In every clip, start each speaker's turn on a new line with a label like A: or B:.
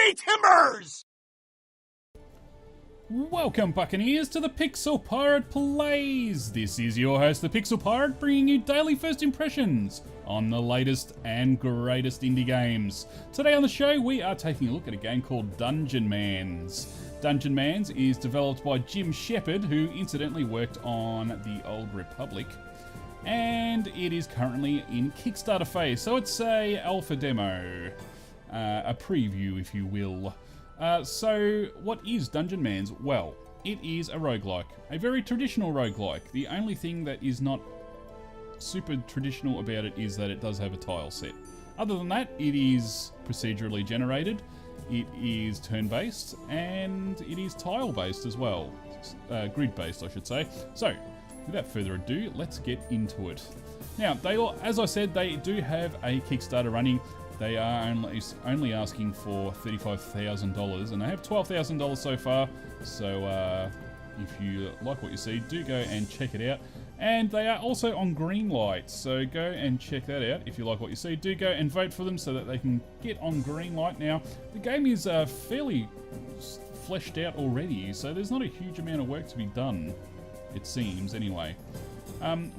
A: me timbers!
B: Welcome, Buccaneers, to the Pixel Pirate Plays. This is your host, the Pixel Pirate, bringing you daily first impressions on the latest and greatest indie games. Today on the show, we are taking a look at a game called Dungeonmans. Dungeonmans is developed by Jim Shepard, who incidentally worked on The Old Republic, and it is currently in Kickstarter phase, so it's a alpha demo, a preview, if you will. So, what is Dungeonmans? Well, it is a roguelike. A very traditional roguelike. The only thing that is not super traditional about it is that it does have a tile set. Other than that, it is procedurally generated, it is turn-based, and it is tile-based as well. Grid-based, I should say. So, without further ado, let's get into it. Now, as I said, they do have a Kickstarter running. They are only asking for $35,000, and they have $12,000 so far. So if you like what you see, do go and check it out. And they are also on Greenlight, so go and check that out. If you like what you see, do go and vote for them so that they can get on Greenlight. Now, the game is fairly fleshed out already, so there's not a huge amount of work to be done, it seems, anyway.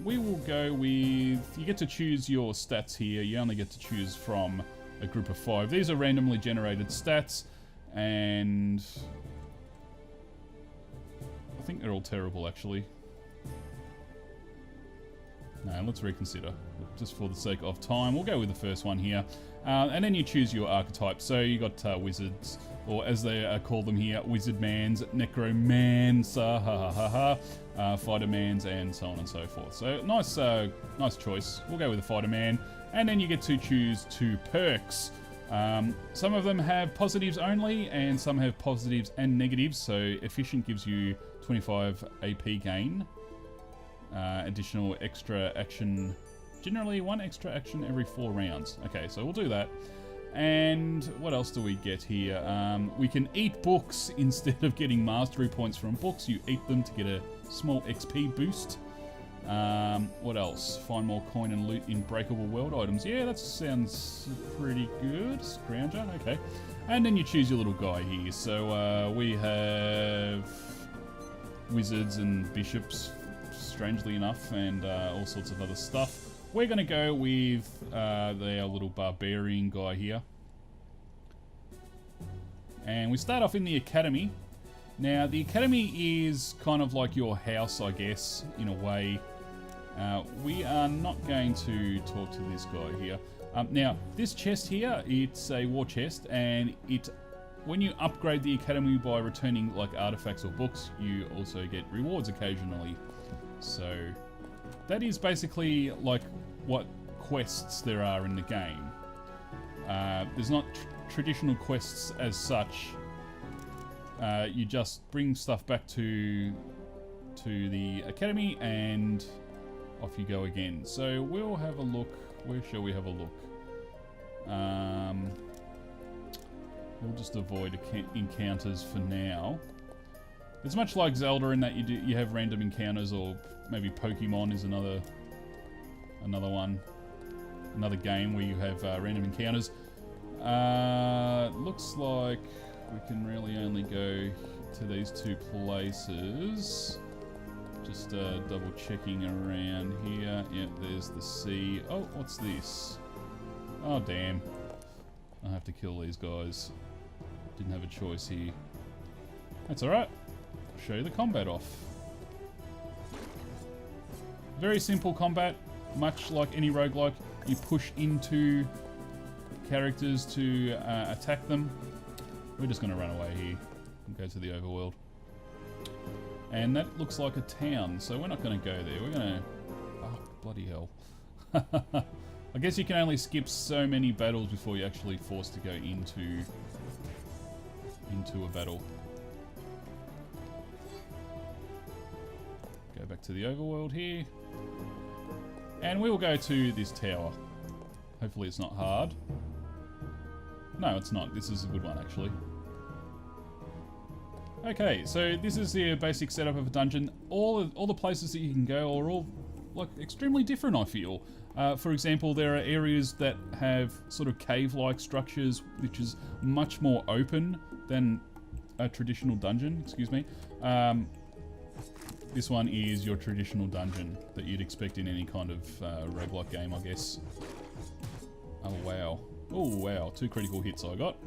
B: We will go with... You get to choose your stats here. You only get to choose from a group of 5. These are randomly generated stats, and I think they're all terrible, actually. No, let's reconsider. Just for the sake of time, we'll go with the first one here. And then you choose your archetype. So you got wizards, or as they call them here, wizardmans, necromancer, fightermans, and so on and so forth. So nice choice. We'll go with the fighterman, and then you get to choose 2 perks. Some of them have positives only, and some have positives and negatives. So efficient gives you 25 AP gain. Additional extra action, generally 1 extra action every 4 rounds. Okay, so we'll do that. And what else do we get here? We can eat books instead of getting mastery points from books. You eat them to get a small XP boost. What else? Find more coin and loot in breakable world items. Yeah, that sounds pretty good. Scrounger, okay. And then you choose your little guy here. So we have wizards and bishops, strangely enough, and all sorts of other stuff. We're going to go with our little barbarian guy here. And we start off in the academy. Now, the academy is kind of like your house, I guess, in a way. We are not going to talk to this guy here. Now, this chest here, it's a war chest, and when you upgrade the academy by returning like artifacts or books, you also get rewards occasionally. So that is basically like what quests there are in the game. There's not traditional quests as such. You just bring stuff back to the academy and off you go again. So we'll have a look. Where shall we have a look? We'll just avoid encounters for now. It's much like Zelda in that you have random encounters, or maybe Pokemon is another one, another game where you have random encounters. Looks like we can really only go to these 2 places. Just double checking around here. Yep, there's the sea. Oh, what's this? Oh damn! I have to kill these guys. Didn't have a choice here. That's all right. Show you the combat off. Very simple combat, much like any roguelike. You push into characters to attack them. We're just going to run away here and go to the overworld. And that looks like a town, so we're not going to go there. We're going to... Oh, bloody hell. I guess you can only skip so many battles before you're actually forced to go into a battle. Go back to the overworld here. And we will go to this tower. Hopefully it's not hard. No, it's not. This is a good one, actually. Okay, so this is the basic setup of a dungeon. All the places that you can go are all like extremely different, I feel. For example, there are areas that have sort of cave-like structures, which is much more open than a traditional dungeon, excuse me. This one is your traditional dungeon that you'd expect in any kind of roguelike game, I guess. Oh, wow. Oh, wow. 2 critical hits I got.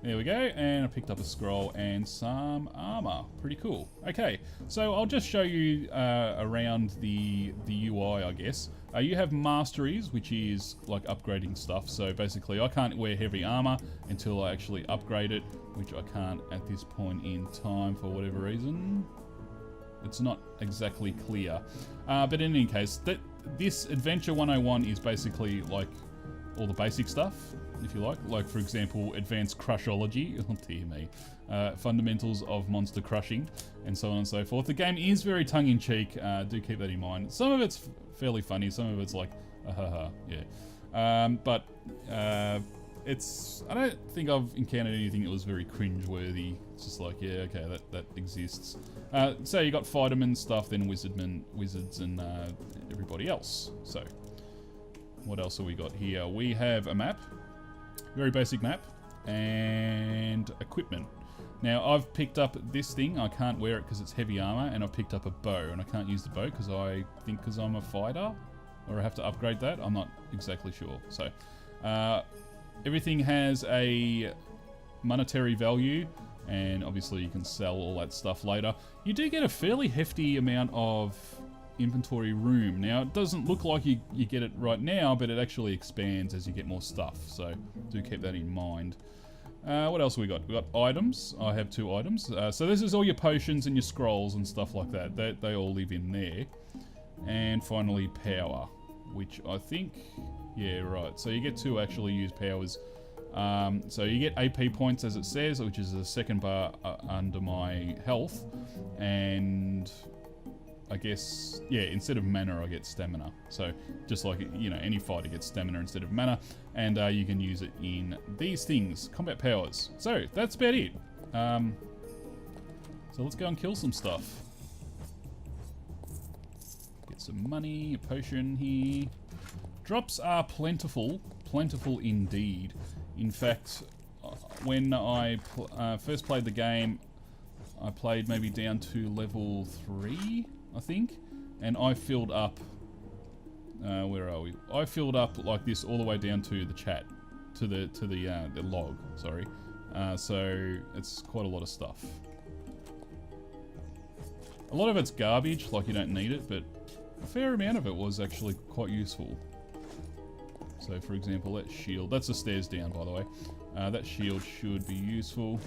B: There we go, and I picked up a scroll and some armor. Pretty cool. Okay, so I'll just show you around the UI, I guess. You have Masteries, which is like upgrading stuff. So basically, I can't wear heavy armor until I actually upgrade it, which I can't at this point in time for whatever reason. It's not exactly clear. But in any case, this Adventure 101 is basically like all the basic stuff, if you like. Like, for example, Advanced Crushology. Oh, dear me. Fundamentals of Monster Crushing, and so on and so forth. The game is very tongue-in-cheek. Do keep that in mind. Some of it's fairly funny. Some of it's like, haha, yeah. But it's... I don't think I've encountered anything that was very cringe-worthy. It's just like, yeah, okay, that exists. So you got Fighterman stuff, then Wizards, and everybody else. So... what else have we got here? We have a map, very basic map, and equipment. Now, I've picked up this thing. I can't wear it because it's heavy armor, and I've picked up a bow, and I can't use the bow because because I'm a fighter, or I have to upgrade that. I'm not exactly sure. So, everything has a monetary value, and obviously you can sell all that stuff later. You do get a fairly hefty amount of inventory room. Now, it doesn't look like you get it right now, but it actually expands as you get more stuff, so do keep that in mind. What else have we got? We got items. I have 2 items. So this is all your potions and your scrolls and stuff like that. They all live in there. And finally, power, which I think... yeah, right. So you get to actually use powers. So you get AP points, as it says, which is the second bar under my health. And... I guess, yeah, instead of mana, I get stamina. So, just like, you know, any fighter gets stamina instead of mana. And you can use it in these things, combat powers. So, that's about it. So, let's go and kill some stuff. Get some money, a potion here. Drops are plentiful. Plentiful indeed. In fact, when I first played the game, I played maybe down to level 3, I think, and I filled up, where are we? I filled up like this all the way down to the chat, to the log, sorry. So it's quite a lot of stuff. A lot of it's garbage, like you don't need it, but a fair amount of it was actually quite useful. So for example, that shield, that's the stairs down, by the way. That shield should be useful.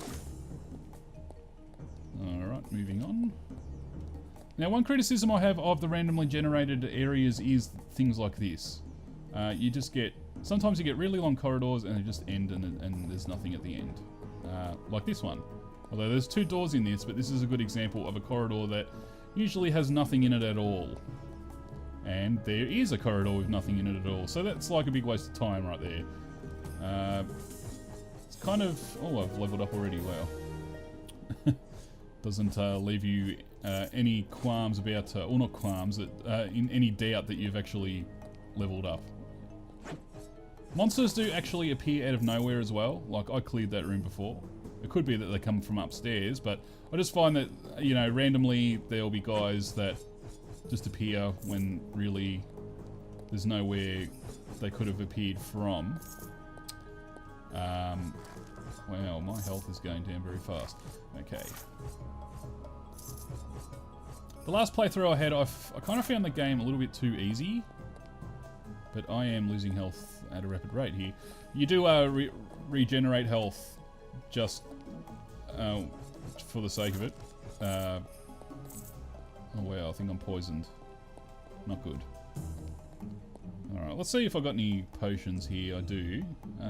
B: Alright, moving on. Now, one criticism I have of the randomly generated areas is things like this. You just get... sometimes you get really long corridors and they just end and there's nothing at the end. Like this one. Although there's 2 doors in this, but this is a good example of a corridor that usually has nothing in it at all. And there is a corridor with nothing in it at all. So that's like a big waste of time right there. It's kind of... oh, I've leveled up already, wow. Doesn't leave you any qualms about, or not qualms, in any doubt that you've actually leveled up. Monsters do actually appear out of nowhere as well. Like, I cleared that room before. It could be that they come from upstairs, but I just find that, you know, randomly there'll be guys that just appear when really there's nowhere they could have appeared from. Wow, my health is going down very fast. Okay. The last playthrough I had, I kind of found the game a little bit too easy. But I am losing health at a rapid rate here. You do regenerate health just for the sake of it. Oh wow, I think I'm poisoned. Not good. Alright, let's see if I got any potions here. I do.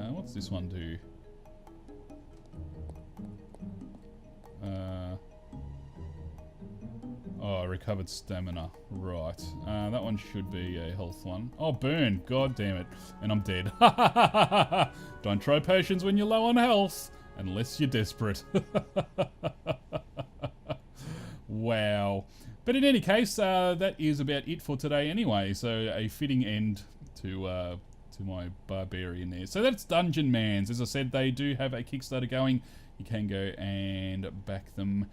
B: What's this one do? Oh, recovered stamina. Right. That one should be a health one. Oh, burn. God damn it. And I'm dead. Don't try potions when you're low on health. Unless you're desperate. Wow. But in any case, that is about it for today anyway. So a fitting end to my barbarian there. So that's Dungeonmans. As I said, they do have a Kickstarter going. You can go and back them.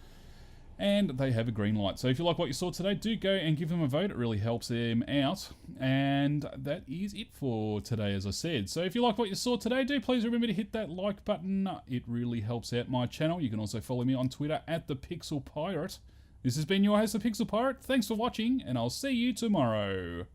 B: And they have a green light. So if you like what you saw today, do go and give them a vote. It really helps them out. And that is it for today, as I said. So if you like what you saw today, do please remember to hit that like button. It really helps out my channel. You can also follow me on Twitter at The Pixel Pirate. This has been your host, The Pixel Pirate. Thanks for watching, and I'll see you tomorrow.